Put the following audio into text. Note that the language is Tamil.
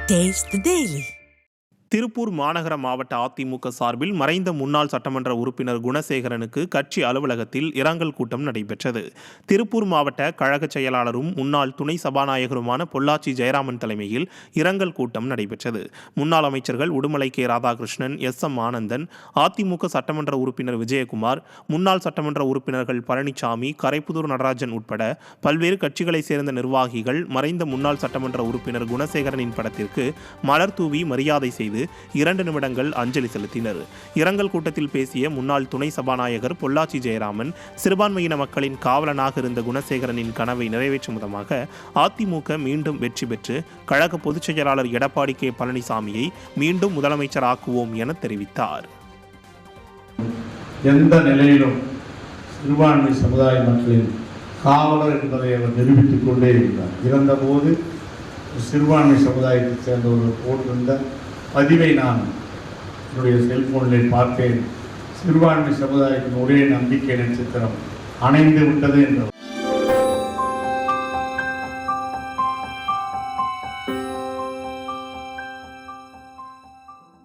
Taste the Daily. திருப்பூர் மாநகர மாவட்ட அதிமுக சார்பில் மறைந்த முன்னாள் சட்டமன்ற உறுப்பினர் குணசேகரனுக்கு கட்சி அலுவலகத்தில் இரங்கல் கூட்டம் நடைபெற்றது. திருப்பூர் மாவட்ட கழக செயலாளரும் முன்னாள் துணை சபாநாயகருமான பொள்ளாச்சி ஜெயராமன் தலைமையில் இரங்கல் கூட்டம் நடைபெற்றது. முன்னாள் அமைச்சர்கள் உடுமலை கே. ராதாகிருஷ்ணன், எஸ்.எம். ஆனந்தன், அதிமுக சட்டமன்ற உறுப்பினர் விஜயகுமார், முன்னாள் சட்டமன்ற உறுப்பினர்கள் பழனிசாமி, கரைப்புதூர் நடராஜன் உட்பட பல்வேறு கட்சிகளைச் சேர்ந்த நிர்வாகிகள் மறைந்த முன்னாள் சட்டமன்ற உறுப்பினர் குணசேகரனின் படத்திற்கு மலர் தூவி மரியாதை செய்து 2 நிமிடங்கள் அஞ்சலி செலுத்தினர். இரங்கல் கூட்டத்தில் பேசிய முன்னாள் துணை சபாநாயகர் பொள்ளாச்சி ஜெயராமன், சிறுபான்மையின மக்களின் காவலனாக இருந்த குணசேகரனின் கனவை நிறைவேற்றும் விதமாக அதிமுக மீண்டும் வெற்றி பெற்று கழக பொதுச் செயலாளர் எடப்பாடி கே. பழனிசாமியை மீண்டும் முதலமைச்சராக்குவோம் என தெரிவித்தார். எந்த நிலையிலும் சிறுபான்மை சமுதாய மக்களின் காவலர் என்பதை அவர் நிரூபித்துக் கொண்டே இருந்தார். இறந்தபோது சிறுபான்மை சமுதாயத்தைச் சேர்ந்தவர்கள் போட்டிருந்த பதிவை நான் என்னுடைய செல்போனில் பார்த்தேன். சிறுபான்மை சமுதாயத்தின் ஒரே நம்பிக்கை நட்சத்திரம் அணைந்து விட்டது என்ற